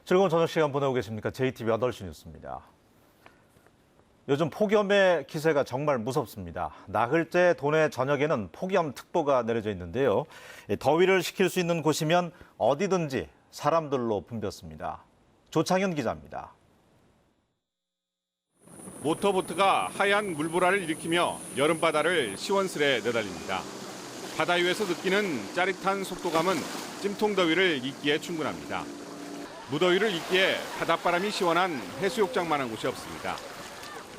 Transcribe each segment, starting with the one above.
즐거운 저녁 시간 보내고 계십니까? JTBC 8시 뉴스입니다. 요즘 폭염의 기세가 정말 무섭습니다. 나흘째 도내 전역에는 폭염특보가 내려져 있는데요. 더위를 식힐 수 있는 곳이면 어디든지 사람들로 붐볐습니다. 조창현 기자입니다. 모터보트가 하얀 물보라를 일으키며 여름바다를 시원스레 내달립니다. 바다 위에서 느끼는 짜릿한 속도감은 찜통더위를 잊기에 충분합니다. 무더위를 잊기에 바닷바람이 시원한 해수욕장만한 곳이 없습니다.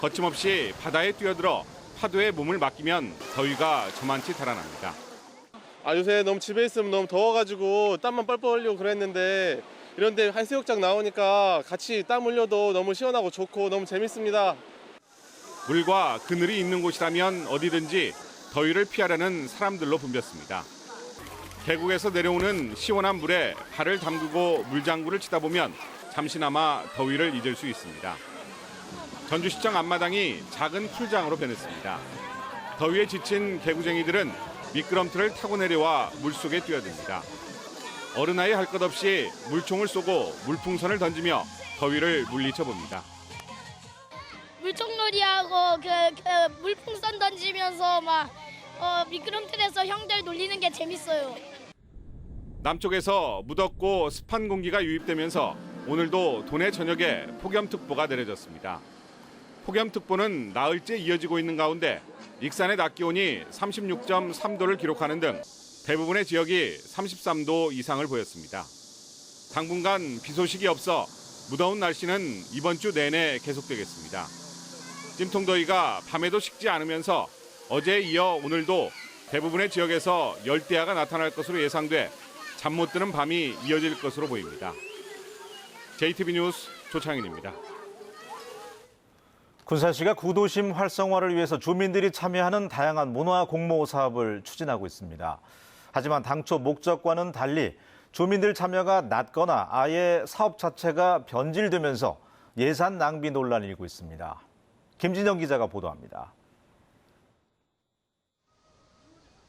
거침없이 바다에 뛰어들어 파도에 몸을 맡기면 더위가 저만치 달아납니다. 요새 너무 집에 있으면 너무 더워가지고 땀만 뻘뻘 흘리고 그랬는데 이런데 해수욕장 나오니까 같이 땀 흘려도 너무 시원하고 좋고 너무 재밌습니다. 물과 그늘이 있는 곳이라면 어디든지 더위를 피하려는 사람들로 붐볐습니다. 계곡에서 내려오는 시원한 물에 발을 담그고 물장구를 치다 보면 잠시나마 더위를 잊을 수 있습니다. 전주시청 앞마당이 작은 풀장으로 변했습니다. 더위에 지친 개구쟁이들은 미끄럼틀을 타고 내려와 물속에 뛰어듭니다. 어른아이 할 것 없이 물총을 쏘고 물풍선을 던지며 더위를 물리쳐 봅니다. 물총놀이하고 물풍선 던지면서 미끄럼틀에서 형들 놀리는 게 재밌어요. 남쪽에서 무덥고 습한 공기가 유입되면서 오늘도 도내 전역에 폭염특보가 내려졌습니다. 폭염특보는 나흘째 이어지고 있는 가운데 익산의 낮 기온이 36.3도를 기록하는 등 대부분의 지역이 33도 이상을 보였습니다. 당분간 비 소식이 없어 무더운 날씨는 이번 주 내내 계속되겠습니다. 찜통더위가 밤에도 식지 않으면서 어제에 이어 오늘도 대부분의 지역에서 열대야가 나타날 것으로 예상돼 잠 못 드는 밤이 이어질 것으로 보입니다. JTBC 뉴스 조창현입니다. 군산시가 구도심 활성화를 위해서 주민들이 참여하는 다양한 문화 공모 사업을 추진하고 있습니다. 하지만 당초 목적과는 달리 주민들 참여가 낮거나 아예 사업 자체가 변질되면서 예산 낭비 논란이 일고 있습니다. 김진영 기자가 보도합니다.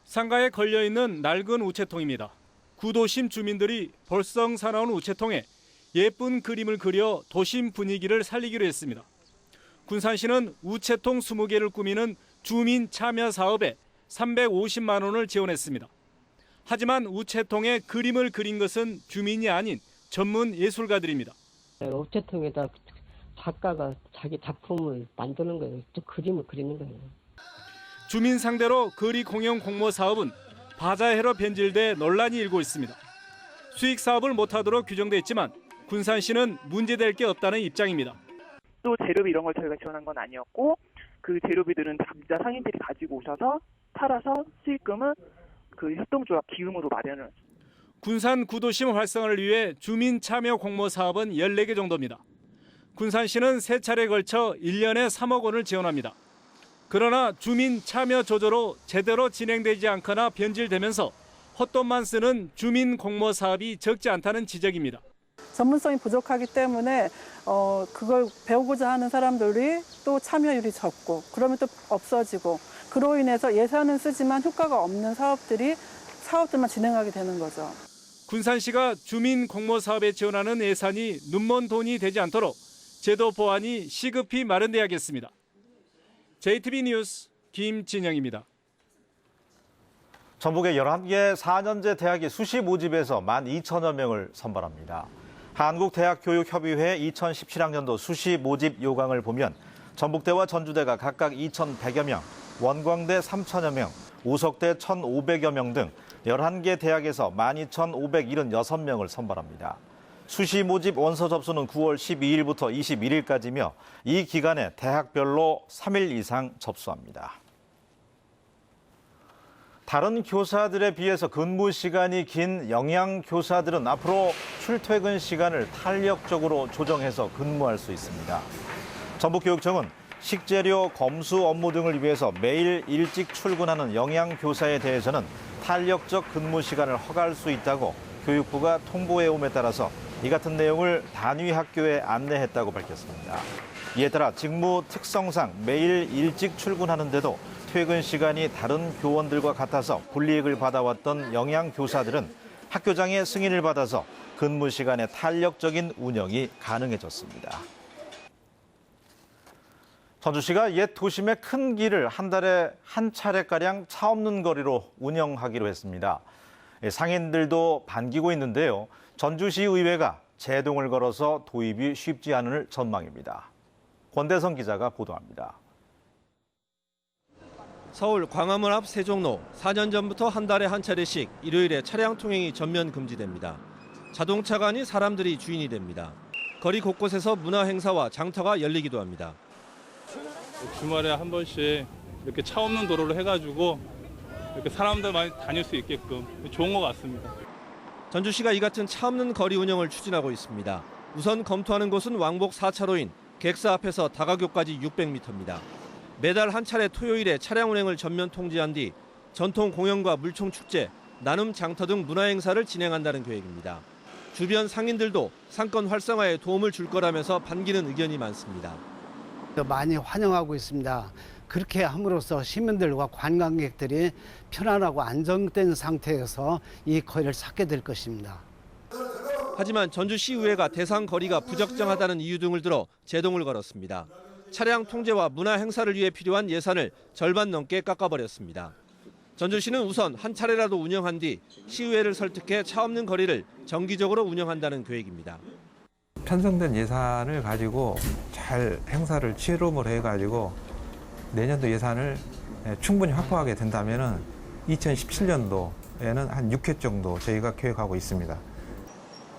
상가에 걸려있는 낡은 우체통입니다. 구도심 주민들이 벌성 사나운 우체통에 예쁜 그림을 그려 도심 분위기를 살리기로 했습니다. 군산시는 우체통 20개를 꾸미는 주민 참여 사업에 350만 원을 지원했습니다. 하지만 우체통에 그림을 그린 것은 주민이 아닌 전문 예술가들입니다. 우체통에다 작가가 자기 작품을 만드는 거예요. 또 그림을 그리는 거예요. 주민 상대로 거리 공영 공모 사업은 바자회로 변질돼 논란이 일고 있습니다. 수익 사업을 못하도록 규정돼 있지만 군산시는 문제될 게 없다는 입장입니다. 또 재료비 이런 걸 저희가 지원한 건 아니었고 그 재료비들은 각자 상인들이 가지고 오셔서 팔아서 수익금은 그 협동조합 기금으로 마련을. 군산 구도심 활성화를 위해 주민 참여 공모 사업은 14개 정도입니다. 군산시는 3차례에 걸쳐 1년에 3억 원을 지원합니다. 그러나 주민 참여 조조로 제대로 진행되지 않거나 변질되면서 헛돈만 쓰는 주민 공모 사업이 적지 않다는 지적입니다. 전문성이 부족하기 때문에 그걸 배우고자 하는 사람들이 또 참여율이 적고 그러면 또 없어지고 그로 인해서 예산은 쓰지만 효과가 없는 사업들만 진행하게 되는 거죠. 군산시가 주민 공모 사업에 지원하는 예산이 눈먼 돈이 되지 않도록 제도 보완이 시급히 마련돼야겠습니다. JTBC 뉴스 김진영입니다. 전북의 11개 4년제 대학이 수시 모집에서 12,000여 명을 선발합니다. 한국대학교육협의회 2017학년도 수시 모집 요강을 보면 전북대와 전주대가 각각 2,100여 명, 원광대 3,000여 명, 우석대 1,500여 명 등 11개 대학에서 12,576명을 선발합니다. 수시 모집 원서 접수는 9월 12일부터 21일까지며 이 기간에 대학별로 3일 이상 접수합니다. 다른 교사들에 비해서 근무 시간이 긴 영양교사들은 앞으로 출퇴근 시간을 탄력적으로 조정해서 근무할 수 있습니다. 전북교육청은 식재료 검수 업무 등을 위해서 매일 일찍 출근하는 영양교사에 대해서는 탄력적 근무 시간을 허가할 수 있다고 교육부가 통보해옴에 따라서 이 같은 내용을 단위 학교에 안내했다고 밝혔습니다. 이에 따라 직무 특성상 매일 일찍 출근하는데도 퇴근 시간이 다른 교원들과 같아서 불이익을 받아왔던 영양교사들은 학교장의 승인을 받아서 근무 시간의 탄력적인 운영이 가능해졌습니다. 전주시가 옛 도심의 큰 길을 한 달에 한 차례가량 차 없는 거리로 운영하기로 했습니다. 상인들도 반기고 있는데요. 전주시 의회가 제동을 걸어서 도입이 쉽지 않을 전망입니다. 권대성 기자가 보도합니다. 서울 광화문 앞 세종로, 4년 전부터 한 달에 한 차례씩 일요일에 차량 통행이 전면 금지됩니다. 자동차가 아닌 사람들이 주인이 됩니다. 거리 곳곳에서 문화 행사와 장터가 열리기도 합니다. 주말에 한 번씩 이렇게 차 없는 도로를 해가지고 이렇게 사람들 많이 다닐 수 있게끔 좋은 것 같습니다. 전주시가 이 같은 차 없는 거리 운영을 추진하고 있습니다. 우선 검토하는 곳은 왕복 4차로인 객사 앞에서 다가교까지 600m입니다. 매달 한 차례 토요일에 차량 운행을 전면 통제한 뒤 전통 공연과 물총 축제, 나눔 장터 등 문화 행사를 진행한다는 계획입니다. 주변 상인들도 상권 활성화에 도움을 줄 거라면서 반기는 의견이 많습니다. 많이 환영하고 있습니다. 그렇게 함으로써 시민들과 관광객들이 편안하고 안정된 상태에서 이 거리를 찾게 될 것입니다. 하지만 전주시의회가 대상 거리가 부적정하다는 이유 등을 들어 제동을 걸었습니다. 차량 통제와 문화 행사를 위해 필요한 예산을 절반 넘게 깎아버렸습니다. 전주시는 우선 한 차례라도 운영한 뒤 시의회를 설득해 차 없는 거리를 정기적으로 운영한다는 계획입니다. 편성된 예산을 가지고 잘 행사를 치름을 해가지고 내년도 예산을 충분히 확보하게 된다면 2017년도에는 한 6회 정도 저희가 계획하고 있습니다.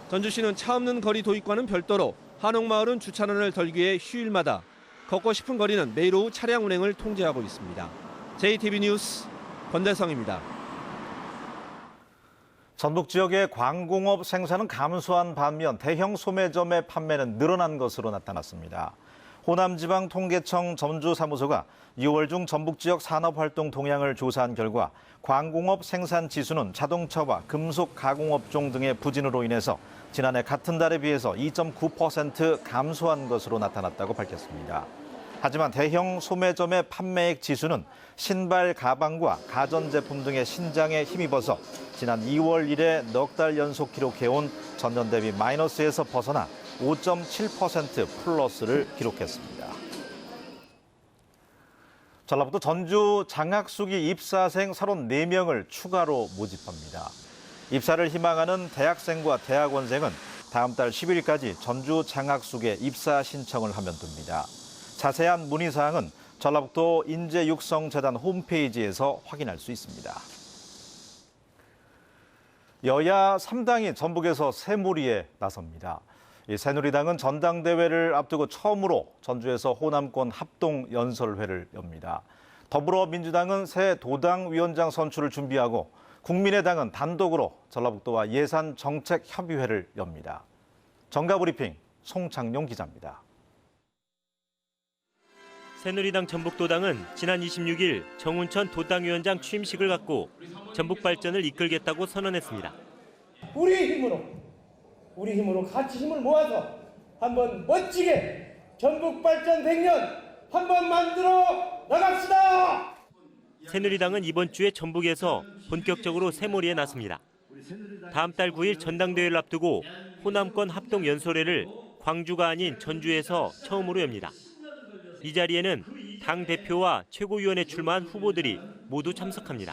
전주시는 차 없는 거리 도입과는 별도로 한옥마을은 주차난을 덜기 위해 휴일마다, 걷고 싶은 거리는 매일 오후 차량 운행을 통제하고 있습니다. JTB 뉴스 권대성입니다. 전북 지역의 광공업 생산은 감소한 반면 대형 소매점의 판매는 늘어난 것으로 나타났습니다. 호남지방통계청 전주사무소가 6월 중 전북 지역 산업활동 동향을 조사한 결과 광공업 생산 지수는 자동차와 금속 가공업종 등의 부진으로 인해서 지난해 같은 달에 비해서 2.9% 감소한 것으로 나타났다고 밝혔습니다. 하지만 대형 소매점의 판매액 지수는 신발, 가방과 가전제품 등의 신장에 힘입어서 지난 2월 이래 넉 달 연속 기록해온 전년 대비 마이너스에서 벗어나 5.7% 플러스를 기록했습니다. 전라북도 전주 장학숙이 입사생 34명을 추가로 모집합니다. 입사를 희망하는 대학생과 대학원생은 다음 달 10일까지 전주 장학숙에 입사 신청을 하면 됩니다. 자세한 문의사항은 전라북도 인재육성재단 홈페이지에서 확인할 수 있습니다. 여야 3당이 전북에서 새몰이에 나섭니다. 새누리당은 전당대회를 앞두고 처음으로 전주에서 호남권 합동 연설회를 엽니다. 더불어민주당은 새 도당위원장 선출을 준비하고 국민의당은 단독으로 전라북도와 예산정책협의회를 엽니다. 정가브리핑 송창용 기자입니다. 새누리당 전북도당은 지난 26일 정운천 도당위원장 취임식을 갖고 전북 발전을 이끌겠다고 선언했습니다. 우리 힘으로 같이 힘을 모아서 한번 멋지게 전북 발전 100년 한번 만들어 나갑시다. 새누리당은 이번 주에 전북에서 본격적으로 새몰이에 나섭니다. 다음 달 9일 전당대회를 앞두고 호남권 합동 연설회를 광주가 아닌 전주에서 처음으로 엽니다. 이 자리에는 당 대표와 최고위원에 출마한 후보들이 모두 참석합니다.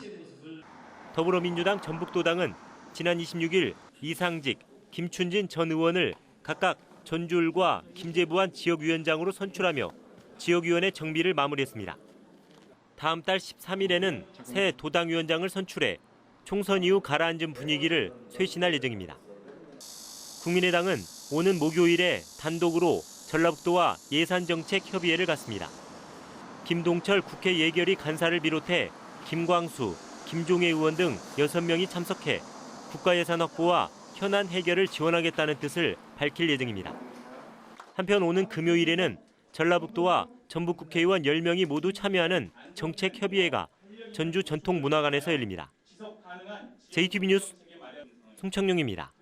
더불어민주당 전북도당은 지난 26일 이상직, 김춘진 전 의원을 각각 전주을과 김제부안 지역위원장으로 선출하며 지역위원회 정비를 마무리했습니다. 다음 달 13일에는 새 도당위원장을 선출해 총선 이후 가라앉은 분위기를 쇄신할 예정입니다. 국민의당은 오는 목요일에 단독으로 전라북도와 예산정책협의회를 갖습니다. 김동철 국회 예결위 간사를 비롯해 김광수, 김종애 의원 등 6명이 참석해 국가예산 확보와 현안 해결을 지원하겠다는 뜻을 밝힐 예정입니다. 한편 오는 금요일에는 전라북도와 전북 국회의원 10명이 모두 참여하는 정책협의회가 전주 전통문화관에서 열립니다. JTB 뉴스 송창용입니다.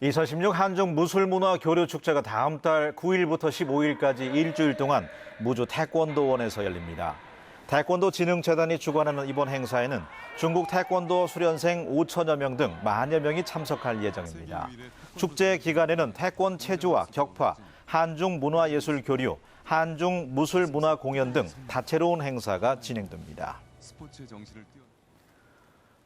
2016 한중 무술문화 교류축제가 다음 달 9일부터 15일까지 일주일 동안 무주 태권도원에서 열립니다. 태권도 진흥재단이 주관하는 이번 행사에는 중국 태권도 수련생 5천여 명 등 만여 명이 참석할 예정입니다. 축제 기간에는 태권 체조와 격파, 한중 문화예술 교류, 한중 무술 문화 공연 등 다채로운 행사가 진행됩니다.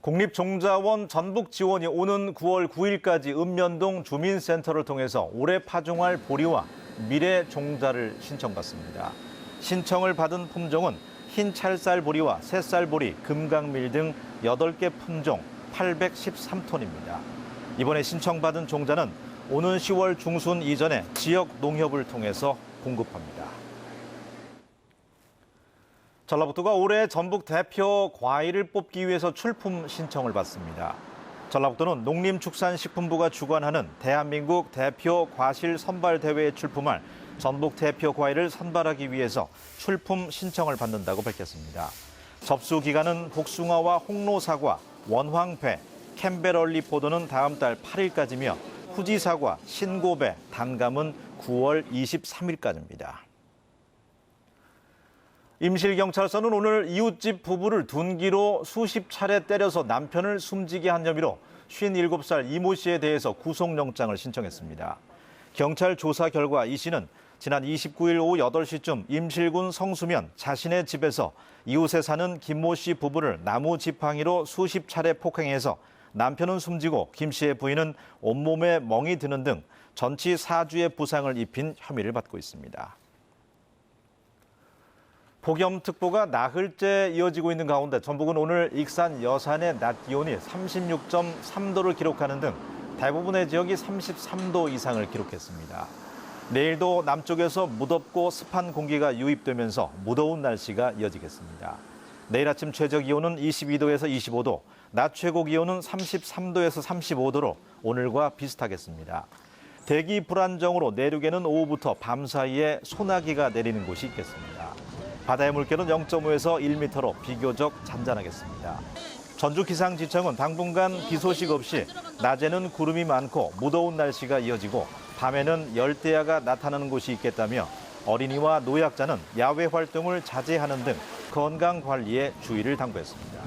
국립종자원 전북 지원이 오는 9월 9일까지 읍면동 주민센터를 통해서 올해 파종할 보리와 미래 종자를 신청받습니다. 신청을 받은 품종은 흰 찰쌀 보리와 새쌀 보리, 금강밀 등 8개 품종 813톤입니다. 이번에 신청받은 종자는 오는 10월 중순 이전에 지역 농협을 통해서 공급합니다. 전라북도가 올해 전북 대표 과일을 뽑기 위해서 출품 신청을 받습니다. 전라북도는 농림축산식품부가 주관하는 대한민국 대표 과실 선발 대회에 출품할 전북 대표 과일을 선발하기 위해서 출품 신청을 받는다고 밝혔습니다. 접수 기간은 복숭아와 홍로사과, 원황배, 캠베럴리 포도는 다음 달 8일까지며 후지사과, 신고배, 단감은 9월 23일까지입니다. 임실경찰서는 오늘 이웃집 부부를 둔기로 수십 차례 때려서 남편을 숨지게 한 혐의로 57살 이모 씨에 대해서 구속영장을 신청했습니다. 경찰 조사 결과 이 씨는 지난 29일 오후 8시쯤 임실군 성수면 자신의 집에서 이웃에 사는 김모 씨 부부를 나무 지팡이로 수십 차례 폭행해서 남편은 숨지고 김 씨의 부인은 온몸에 멍이 드는 등 전치 4주의 부상을 입힌 혐의를 받고 있습니다. 폭염특보가 나흘째 이어지고 있는 가운데 전북은 오늘 익산 여산의 낮 기온이 36.3도를 기록하는 등 대부분의 지역이 33도 이상을 기록했습니다. 내일도 남쪽에서 무덥고 습한 공기가 유입되면서 무더운 날씨가 이어지겠습니다. 내일 아침 최저 기온은 22도에서 25도, 낮 최고 기온은 33도에서 35도로 오늘과 비슷하겠습니다. 대기 불안정으로 내륙에는 오후부터 밤 사이에 소나기가 내리는 곳이 있겠습니다. 바다의 물결은 0.5에서 1m로 비교적 잔잔하겠습니다. 전주기상지청은 당분간 비 소식 없이 낮에는 구름이 많고 무더운 날씨가 이어지고 밤에는 열대야가 나타나는 곳이 있겠다며 어린이와 노약자는 야외 활동을 자제하는 등 건강 관리에 주의를 당부했습니다.